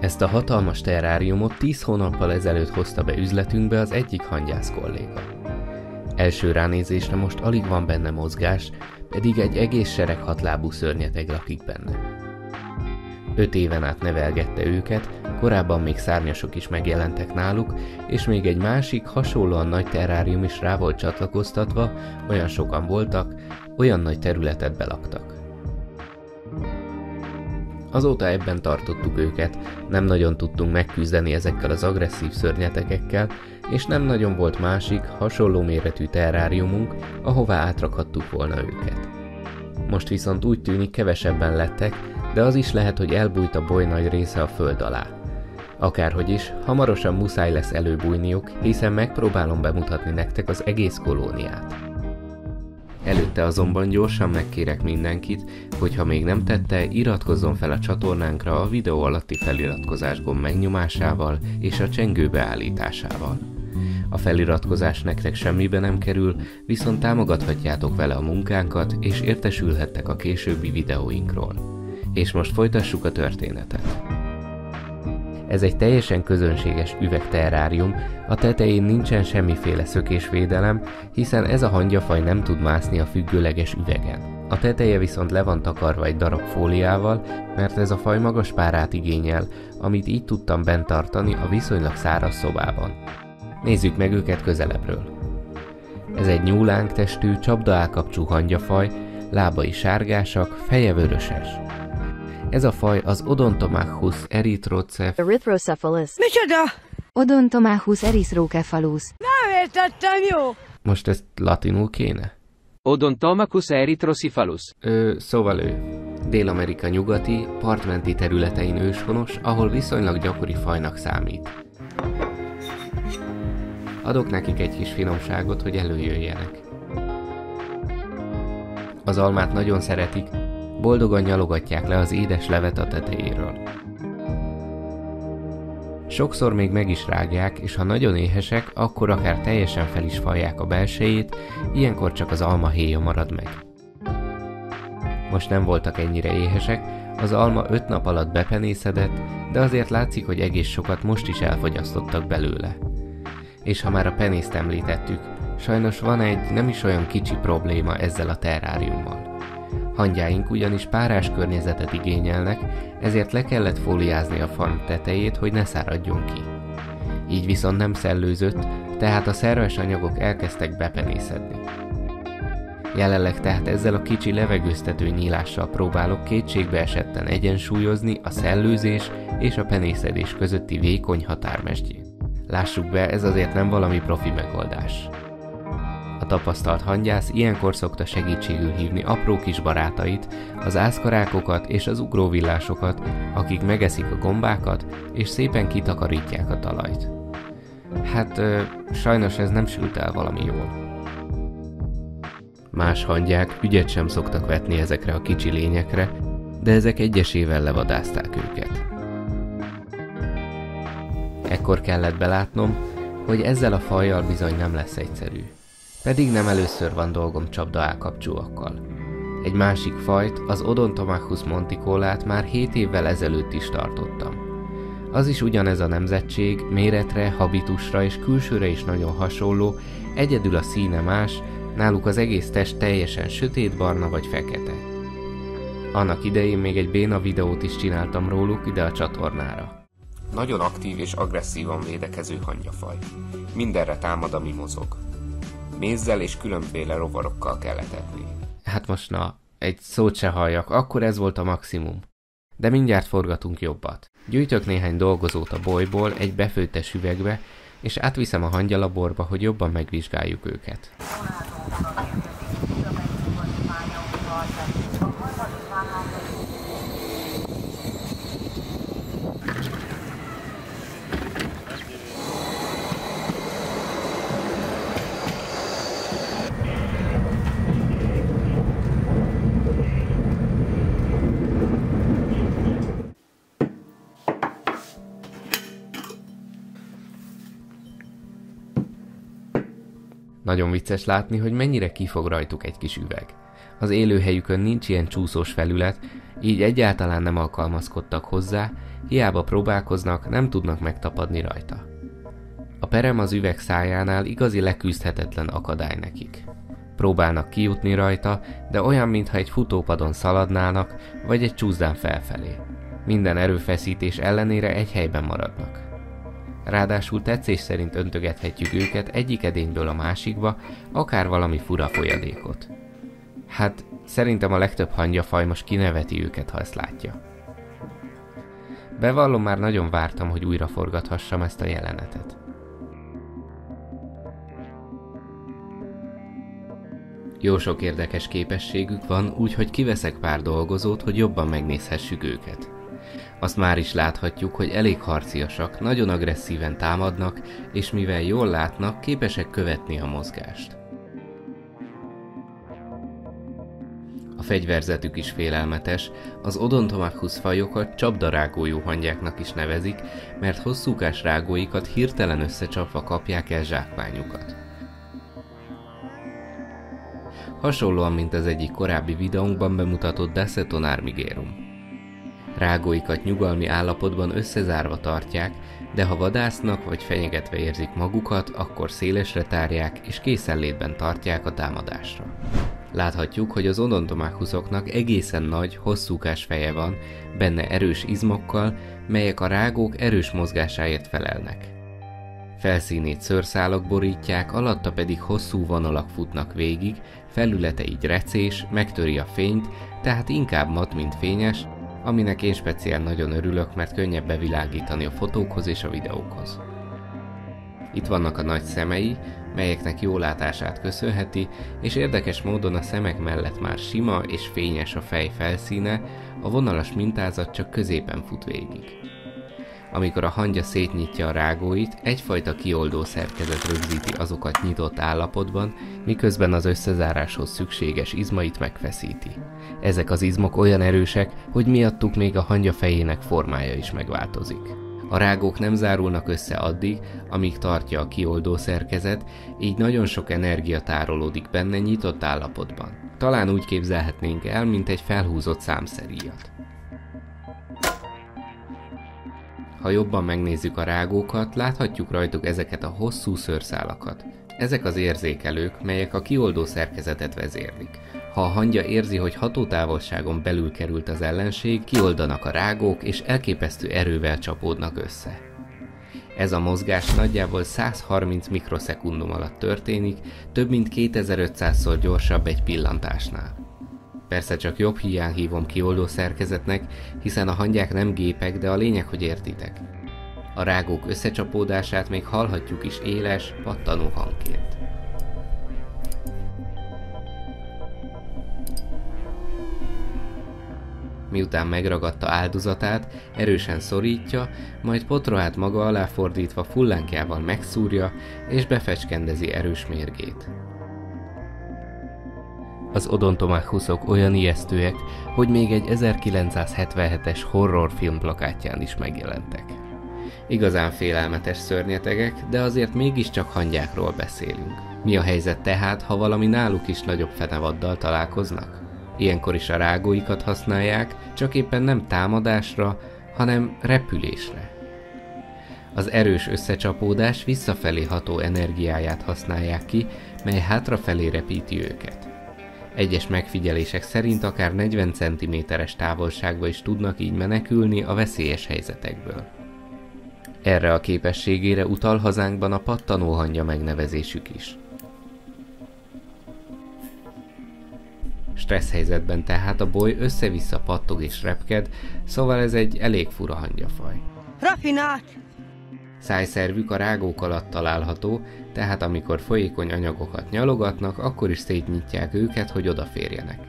Ezt a hatalmas terráriumot 10 hónappal ezelőtt hozta be üzletünkbe az egyik hangyász kolléga. Első ránézésre most alig van benne mozgás, pedig egy egész sereg hatlábú szörnyeteg lakik benne. 5 éven át nevelgette őket, korábban még szárnyasok is megjelentek náluk, és még egy másik, hasonlóan nagy terrárium is rá volt csatlakoztatva, olyan sokan voltak, olyan nagy területet belaktak. Azóta ebben tartottuk őket, nem nagyon tudtunk megküzdeni ezekkel az agresszív szörnyetegekkel, és nem nagyon volt másik, hasonló méretű terráriumunk, ahová átrakhattuk volna őket. Most viszont úgy tűnik, kevesebben lettek, de az is lehet, hogy elbújt a boly nagy része a föld alá. Akárhogy is, hamarosan muszáj lesz előbújniuk, hiszen megpróbálom bemutatni nektek az egész kolóniát. Előtte azonban gyorsan megkérek mindenkit, hogy ha még nem tette, iratkozzon fel a csatornánkra a videó alatti feliratkozás gomb megnyomásával és a csengő beállításával. A feliratkozás nektek semmibe nem kerül, viszont támogathatjátok vele a munkánkat, és értesülhettek a későbbi videóinkról. És most folytassuk a történetet. Ez egy teljesen közönséges üvegterrárium, a tetején nincsen semmiféle szökésvédelem, hiszen ez a hangyafaj nem tud mászni a függőleges üvegen. A teteje viszont le van takarva egy darab fóliával, mert ez a faj magas párát igényel, amit így tudtam bent tartani a viszonylag száraz szobában. Nézzük meg őket közelebbről. Ez egy nyúlánk testű, csapdaállkapcsú hangyafaj, lábai sárgásak, feje vöröses. Ez a faj az Odontomachus erythrocephalus. Micsoda? Odontomachus erythrocephalus. Nem értettem, jó? Most ezt latinul kéne? Odontomachus erythrocephalus. Szóval ő. Dél-Amerika nyugati, partmenti területein őshonos, ahol viszonylag gyakori fajnak számít. Adok nekik egy kis finomságot, hogy előjöjjenek. Az almát nagyon szeretik, boldogan nyalogatják le az édes levet a tetejéről. Sokszor még meg is rágják, és ha nagyon éhesek, akkor akár teljesen fel is falják a belsejét, ilyenkor csak az alma héja marad meg. Most nem voltak ennyire éhesek, az alma 5 nap alatt bepenészedett, de azért látszik, hogy egész sokat most is elfogyasztottak belőle. És ha már a penészt említettük, sajnos van egy nem is olyan kicsi probléma ezzel a terráriummal. Hangyáink ugyanis párás környezetet igényelnek, ezért le kellett fóliázni a farm tetejét, hogy ne száradjon ki. Így viszont nem szellőzött, tehát a szerves anyagok elkezdtek bepenészedni. Jelenleg tehát ezzel a kicsi levegőztető nyílással próbálok kétségbe esetten egyensúlyozni a szellőzés és a penészedés közötti vékony határmesdjét. Lássuk be, ez azért nem valami profi megoldás. A tapasztalt hangyász ilyenkor szokta segítségül hívni apró kis barátait, az ászkarákokat és az ugróvillásokat, akik megeszik a gombákat és szépen kitakarítják a talajt. Hát, sajnos ez nem sült el valami jól. Más hangyák ügyet sem szoktak vetni ezekre a kicsi lényekre, de ezek egyesével levadázták őket. Ekkor kellett belátnom, hogy ezzel a fajjal bizony nem lesz egyszerű. Pedig nem először van dolgom csapdaállkapcsúakkal. Egy másik fajt, az Odontomachus monticolát már 7 évvel ezelőtt is tartottam. Az is ugyanez a nemzetség, méretre, habitusra és külsőre is nagyon hasonló, egyedül a színe más, náluk az egész test teljesen sötétbarna vagy fekete. Annak idején még egy béna videót is csináltam róluk ide a csatornára. Nagyon aktív és agresszívan védekező hangyafaj. Mindenre támad, ami mozog. Mézzel és különféle rovarokkal kell etetni. Hát most na, egy szót se halljak, akkor ez volt a maximum. De mindjárt forgatunk jobbat. Gyűjtök néhány dolgozót a bolyból egy befőttes üvegbe, és átviszem a hangyalaborba, hogy jobban megvizsgáljuk őket. Nagyon vicces látni, hogy mennyire kifog rajtuk egy kis üveg. Az élőhelyükön nincs ilyen csúszós felület, így egyáltalán nem alkalmazkodtak hozzá, hiába próbálkoznak, nem tudnak megtapadni rajta. A perem az üveg szájánál igazi leküzdhetetlen akadály nekik. Próbálnak kijutni rajta, de olyan, mintha egy futópadon szaladnának, vagy egy csúszdán felfelé. Minden erőfeszítés ellenére egy helyben maradnak. Ráadásul tetszés szerint öntögethetjük őket egyik edényből a másikba, akár valami fura folyadékot. Hát, szerintem a legtöbb hangyafaj most kineveti őket, ha ezt látja. Bevallom, már nagyon vártam, hogy újra forgathassam ezt a jelenetet. Jó sok érdekes képességük van, úgyhogy kiveszek pár dolgozót, hogy jobban megnézhessük őket. Azt már is láthatjuk, hogy elég harciasak, nagyon agresszíven támadnak, és mivel jól látnak, képesek követni a mozgást. A fegyverzetük is félelmetes, az Odontomachus fajokat csapdarágójú hangyáknak is nevezik, mert hosszúkás rágóikat hirtelen összecsapva kapják el zsákmányukat. Hasonlóan, mint az egyik korábbi videónkban bemutatott Daceton armigerum. Rágóikat nyugalmi állapotban összezárva tartják, de ha vadásznak vagy fenyegetve érzik magukat, akkor szélesre tárják és készenlétben tartják a támadásra. Láthatjuk, hogy az Odontomachusoknak egészen nagy, hosszúkás feje van, benne erős izmokkal, melyek a rágók erős mozgásáért felelnek. Felszínét szőrszálak borítják, alatta pedig hosszú vonalak futnak végig, felülete így recés, megtöri a fényt, tehát inkább mat, mint fényes, aminek én speciál nagyon örülök, mert könnyebb bevilágítani a fotókhoz és a videókhoz. Itt vannak a nagy szemei, melyeknek jó látását köszönheti, és érdekes módon a szemek mellett már sima és fényes a fej felszíne, a vonalas mintázat csak középen fut végig. Amikor a hangya szétnyitja a rágóit, egyfajta kioldó szerkezet rögzíti azokat nyitott állapotban, miközben az összezáráshoz szükséges izmait megfeszíti. Ezek az izmok olyan erősek, hogy miattuk még a hangya fejének formája is megváltozik. A rágók nem zárulnak össze addig, amíg tartja a kioldó szerkezet, így nagyon sok energia tárolódik benne nyitott állapotban. Talán úgy képzelhetnénk el, mint egy felhúzott számszeríjat. Ha jobban megnézzük a rágókat, láthatjuk rajtuk ezeket a hosszú szőrszálakat. Ezek az érzékelők, melyek a kioldó szerkezetet vezérlik. Ha a hangya érzi, hogy hatótávolságon belül került az ellenség, kioldanak a rágók és elképesztő erővel csapódnak össze. Ez a mozgás nagyjából 130 mikroszekundum alatt történik, több mint 2500-szor gyorsabb egy pillantásnál. Persze csak jobb híján hívom kioldó szerkezetnek, hiszen a hangyák nem gépek, de a lényeg, hogy értitek. A rágók összecsapódását még hallhatjuk is éles, pattanó hangként. Miután megragadta áldozatát, erősen szorítja, majd potrohát maga alá fordítva fullánkjával megszúrja és befecskendezi erős mérgét. Az Odontomachusok olyan ijesztőek, hogy még egy 1977-es horrorfilm plakátján is megjelentek. Igazán félelmetes szörnyetegek, de azért mégiscsak hangyákról beszélünk. Mi a helyzet tehát, ha valami náluk is nagyobb fenevaddal találkoznak? Ilyenkor is a rágóikat használják, csak éppen nem támadásra, hanem repülésre. Az erős összecsapódás visszafelé ható energiáját használják ki, mely hátrafelé repíti őket. Egyes megfigyelések szerint akár 40 cm-es távolságba is tudnak így menekülni a veszélyes helyzetekből. Erre a képességére utal hazánkban a pattanóhangya megnevezésük is. Stressz helyzetben tehát a boly össze-vissza pattog és repked, szóval ez egy elég fura hangyafaj. Rafinát! Szájszervük a rágók alatt található, tehát amikor folyékony anyagokat nyalogatnak, akkor is szétnyitják őket, hogy odaférjenek.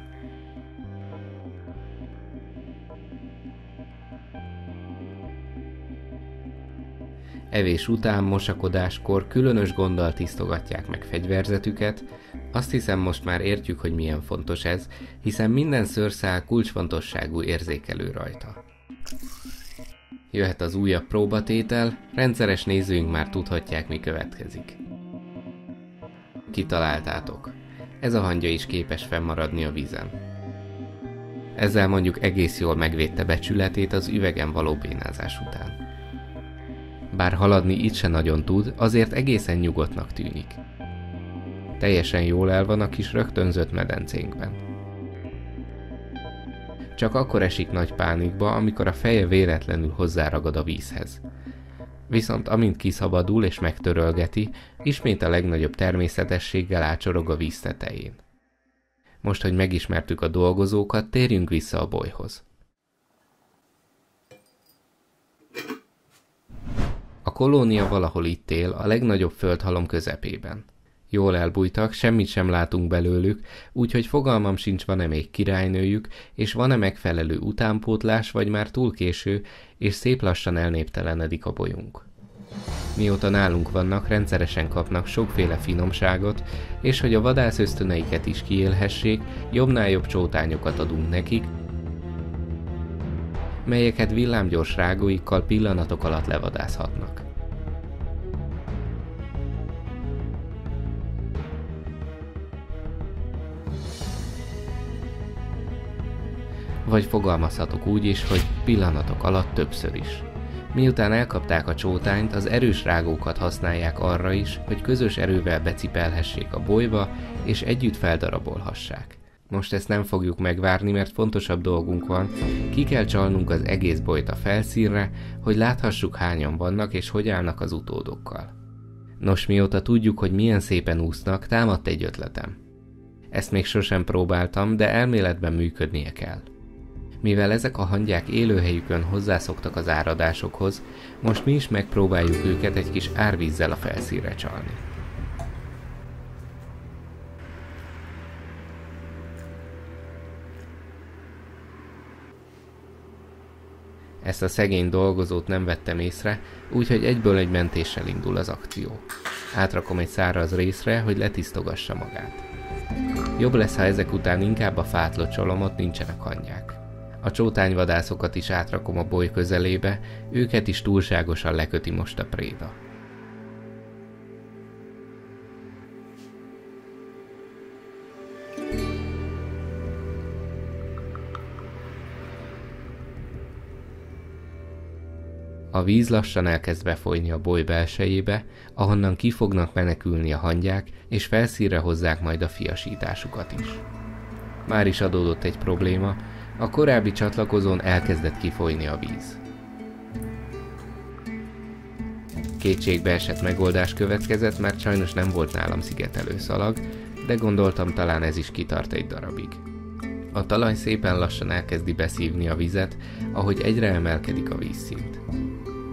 Evés után, mosakodáskor különös gonddal tisztogatják meg fegyverzetüket. Azt hiszem, most már értjük, hogy milyen fontos ez, hiszen minden szőrszál kulcsfontosságú érzékelő rajta. Jöhet az újabb próbatétel, rendszeres nézőink már tudhatják, mi következik. Kitaláltátok. Ez a hangya is képes fennmaradni a vízen. Ezzel mondjuk egész jól megvédte becsületét az üvegen való bénázás után. Bár haladni itt se nagyon tud, azért egészen nyugodtnak tűnik. Teljesen jól el van a kis rögtönzött medencénkben. Csak akkor esik nagy pánikba, amikor a feje véletlenül hozzáragad a vízhez. Viszont amint kiszabadul és megtörölgeti, ismét a legnagyobb természetességgel ácsorog a víz tetején. Most, hogy megismertük a dolgozókat, térjünk vissza a bolyhoz. A kolónia valahol itt él, a legnagyobb földhalom közepében. Jól elbújtak, semmit sem látunk belőlük, úgyhogy fogalmam sincs, van-e még királynőjük, és van-e megfelelő utánpótlás, vagy már túl késő, és szép lassan elnéptelenedik a bolyunk. Mióta nálunk vannak, rendszeresen kapnak sokféle finomságot, és hogy a vadász ösztöneiket is kiélhessék, jobbnál jobb csótányokat adunk nekik, melyeket villámgyors rágóikkal pillanatok alatt levadászhatnak. Vagy fogalmazhatok úgy is, hogy pillanatok alatt többször is. Miután elkapták a csótányt, az erős rágókat használják arra is, hogy közös erővel becipelhessék a bolyba, és együtt feldarabolhassák. Most ezt nem fogjuk megvárni, mert fontosabb dolgunk van, ki kell csalnunk az egész bolyt a felszínre, hogy láthassuk, hányan vannak és hogy állnak az utódokkal. Nos, mióta tudjuk, hogy milyen szépen úsznak, támadt egy ötletem. Ezt még sosem próbáltam, de elméletben működnie kell. Mivel ezek a hangyák élőhelyükön hozzászoktak az áradásokhoz, most mi is megpróbáljuk őket egy kis árvízzel a felszínre csalni. Ezt a szegény dolgozót nem vettem észre, úgyhogy egyből egy mentéssel indul az akció. Átrakom egy száraz részre, hogy letisztogassa magát. Jobb lesz, ha ezek után inkább a fát locsolom, ott nincsenek hangyák. A csótányvadászokat is átrakom a boly közelébe, őket is túlságosan leköti most a préda. A víz lassan elkezd befolyni a boly belsejébe, ahonnan ki fognak menekülni a hangyák, és felszínre hozzák majd a fiasításukat is. Már is adódott egy probléma, a korábbi csatlakozón elkezdett kifolyni a víz. Kétségbeesett megoldás következett, mert sajnos nem volt nálam szigetelőszalag, de gondoltam, talán ez is kitart egy darabig. A talaj szépen lassan elkezdi beszívni a vizet, ahogy egyre emelkedik a vízszint.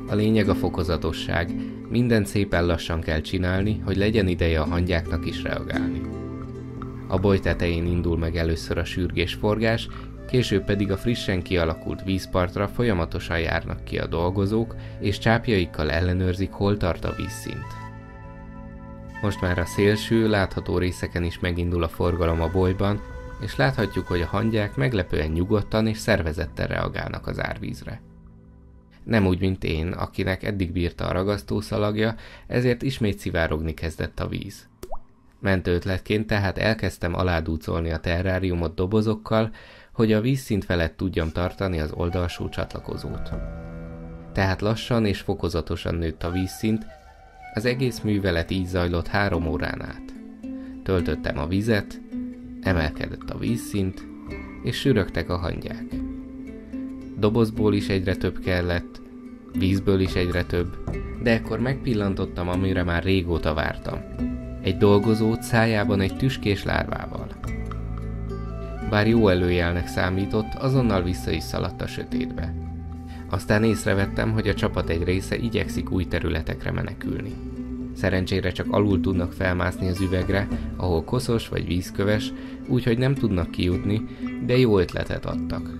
A lényeg a fokozatosság, mindent szépen lassan kell csinálni, hogy legyen ideje a hangyáknak is reagálni. A boly tetején indul meg először a sürgésforgás, később pedig a frissen kialakult vízpartra folyamatosan járnak ki a dolgozók, és csápjaikkal ellenőrzik, hol tart a vízszint. Most már a szélső, látható részeken is megindul a forgalom a bolyban, és láthatjuk, hogy a hangyák meglepően nyugodtan és szervezetten reagálnak az árvízre. Nem úgy, mint én, akinek eddig bírta a ragasztószalagja, ezért ismét szivárogni kezdett a víz. Mentő ötletként tehát elkezdtem aládúcolni a terráriumot dobozokkal, hogy a vízszint felett tudjam tartani az oldalsó csatlakozót. Tehát lassan és fokozatosan nőtt a vízszint, az egész művelet így zajlott 3 órán át. Töltöttem a vizet, emelkedett a vízszint, és sürögtek a hangyák. Dobozból is egyre több kellett, vízből is egyre több, de ekkor megpillantottam, amire már régóta vártam. Egy dolgozót szájában egy tüskés lárvával. Bár jó előjelnek számított, azonnal vissza is szaladt a sötétbe. Aztán észrevettem, hogy a csapat egy része igyekszik új területekre menekülni. Szerencsére csak alul tudnak felmászni az üvegre, ahol koszos vagy vízköves, úgyhogy nem tudnak kijutni, de jó ötletet adtak.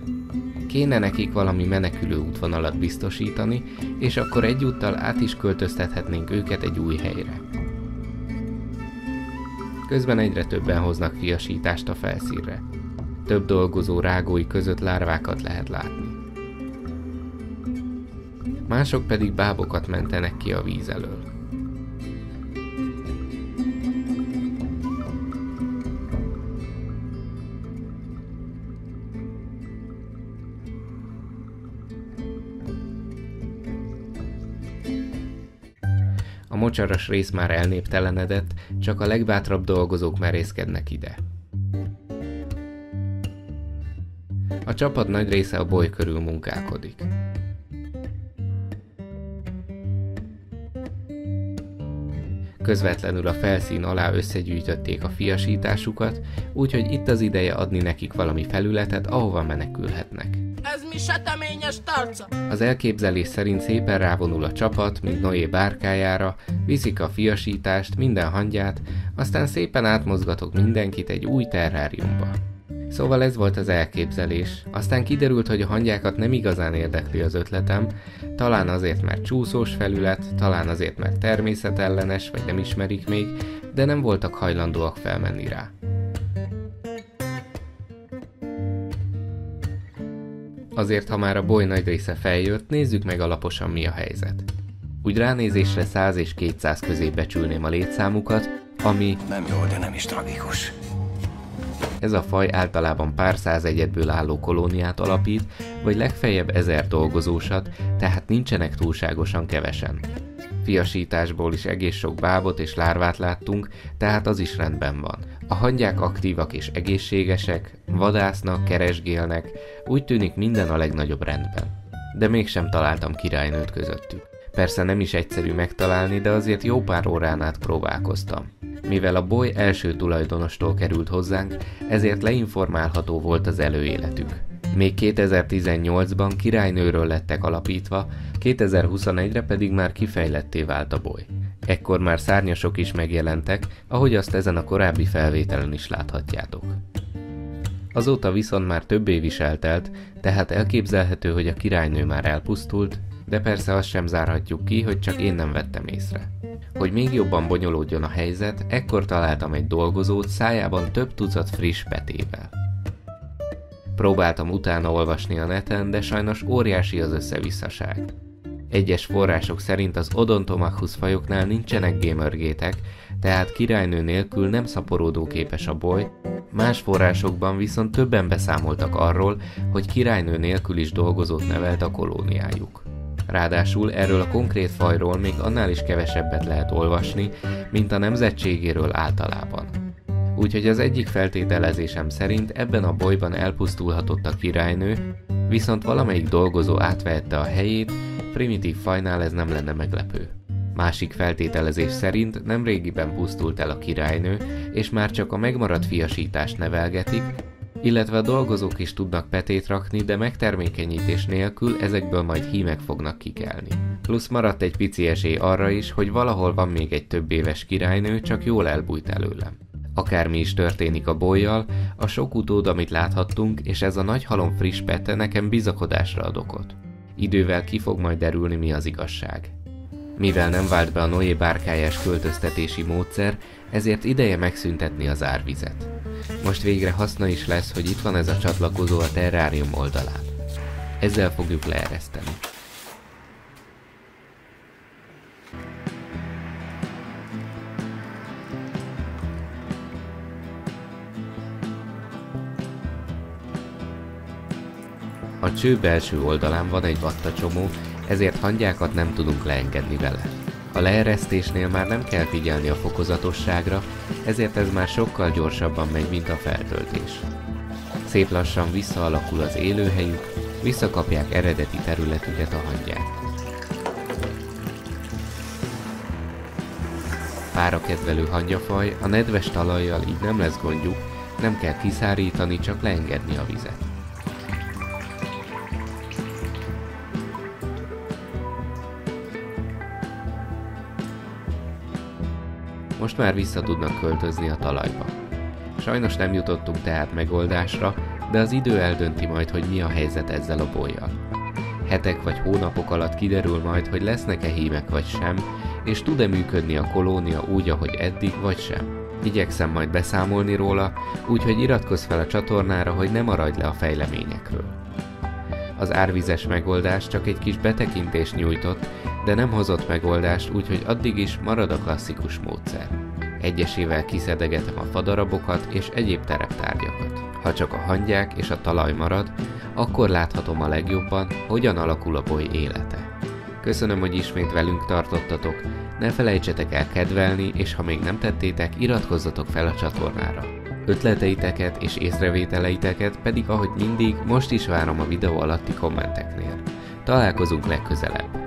Kéne nekik valami menekülő útvonalat biztosítani, és akkor egyúttal át is költöztethetnénk őket egy új helyre. Közben egyre többen hoznak fiasítást a felszínre. Több dolgozó rágói között lárvákat lehet látni. Mások pedig bábokat mentenek ki a víz elől. mocsaras rész már elnéptelenedett, csak a legbátrabb dolgozók merészkednek ide. A csapat nagy része a boly körül munkálkodik. Közvetlenül a felszín alá összegyűjtötték a fiasításukat, úgyhogy itt az ideje adni nekik valami felületet, ahova menekülhetnek. Ez mi seteményes tarca? Az elképzelés szerint szépen rávonul a csapat, mint Noé bárkájára, viszik a fiasítást, minden hangyát, aztán szépen átmozgatok mindenkit egy új terráriumba. Szóval ez volt az elképzelés, aztán kiderült, hogy a hangyákat nem igazán érdekli az ötletem, talán azért, mert csúszós felület, talán azért, mert természetellenes, vagy nem ismerik még, de nem voltak hajlandóak felmenni rá. Azért, ha már a boly nagy része feljött, nézzük meg alaposan, mi a helyzet. Úgy ránézésre 100 és 200 közé becsülném a létszámukat, ami... nem jó, de nem is tragikus. Ez a faj általában pár száz egyedből álló kolóniát alapít, vagy legfeljebb 1000 dolgozósat, tehát nincsenek túlságosan kevesen. Fiasításból is egész sok bábot és lárvát láttunk, tehát az is rendben van. A hangyák aktívak és egészségesek, vadásznak, keresgélnek, úgy tűnik minden a legnagyobb rendben. De mégsem találtam királynőt közöttük. Persze nem is egyszerű megtalálni, de azért jó pár órán át próbálkoztam. Mivel a boly első tulajdonostól került hozzánk, ezért leinformálható volt az előéletük. Még 2018-ban királynőről lettek alapítva, 2021-re pedig már kifejletté vált a boly. Ekkor már szárnyasok is megjelentek, ahogy azt ezen a korábbi felvételen is láthatjátok. Azóta viszont már több év is eltelt, tehát elképzelhető, hogy a királynő már elpusztult, de persze azt sem zárhatjuk ki, hogy csak én nem vettem észre. Hogy még jobban bonyolódjon a helyzet, ekkor találtam egy dolgozót szájában több tucat friss petével. Próbáltam utána olvasni a neten, de sajnos óriási az összevisszaság. Egyes források szerint az Odontomachus fajoknál nincsenek gamergétek, tehát királynő nélkül nem szaporodóképes a boly, más forrásokban viszont többen beszámoltak arról, hogy királynő nélkül is dolgozót nevelt a kolóniájuk. Ráadásul erről a konkrét fajról még annál is kevesebbet lehet olvasni, mint a nemzetségéről általában. Úgyhogy az egyik feltételezésem szerint ebben a bolyban elpusztulhatott a királynő, viszont valamelyik dolgozó átvehette a helyét, primitív fajnál ez nem lenne meglepő. Másik feltételezés szerint nemrégiben pusztult el a királynő, és már csak a megmaradt fiasítást nevelgetik, illetve a dolgozók is tudnak petét rakni, de megtermékenyítés nélkül ezekből majd hímek fognak kikelni. Plusz maradt egy pici esély arra is, hogy valahol van még egy több éves királynő, csak jól elbújt előlem. Akármi is történik a bollyal, a sok utód, amit láthattunk, és ez a nagy halom friss pete nekem bizakodásra ad okot. Idővel ki fog majd derülni, mi az igazság. Mivel nem vált be a Noé bárkájás költöztetési módszer, ezért ideje megszüntetni az árvizet. Most végre haszna is lesz, hogy itt van ez a csatlakozó a terrárium oldalán. Ezzel fogjuk leereszteni. A cső belső oldalán van egy vattacsomó, ezért hangyákat nem tudunk leengedni vele. A leeresztésnél már nem kell figyelni a fokozatosságra, ezért ez már sokkal gyorsabban megy, mint a feltöltés. Szép lassan visszaalakul az élőhelyük, visszakapják eredeti területüket a hangyák. Párakedvelő hangyafaj, a nedves talajjal így nem lesz gondjuk, nem kell kiszárítani, csak leengedni a vizet. Most már vissza tudnak költözni a talajba. Sajnos nem jutottunk tehát megoldásra, de az idő eldönti majd, hogy mi a helyzet ezzel a bollyal. Hetek vagy hónapok alatt kiderül majd, hogy lesznek-e hímek vagy sem, és tud-e működni a kolónia úgy, ahogy eddig, vagy sem. Igyekszem majd beszámolni róla, úgyhogy iratkozz fel a csatornára, hogy ne maradj le a fejleményekről. Az árvizes megoldás csak egy kis betekintést nyújtott, de nem hozott megoldást, úgyhogy addig is marad a klasszikus módszer. Egyesével kiszedegetem a fadarabokat és egyéb tereptárgyakat. Ha csak a hangyák és a talaj marad, akkor láthatom a legjobban, hogyan alakul a boly élete. Köszönöm, hogy ismét velünk tartottatok. Ne felejtsetek el kedvelni, és ha még nem tettétek, iratkozzatok fel a csatornára. Ötleteiteket és észrevételeiteket pedig, ahogy mindig, most is várom a videó alatti kommenteknél. Találkozunk legközelebb.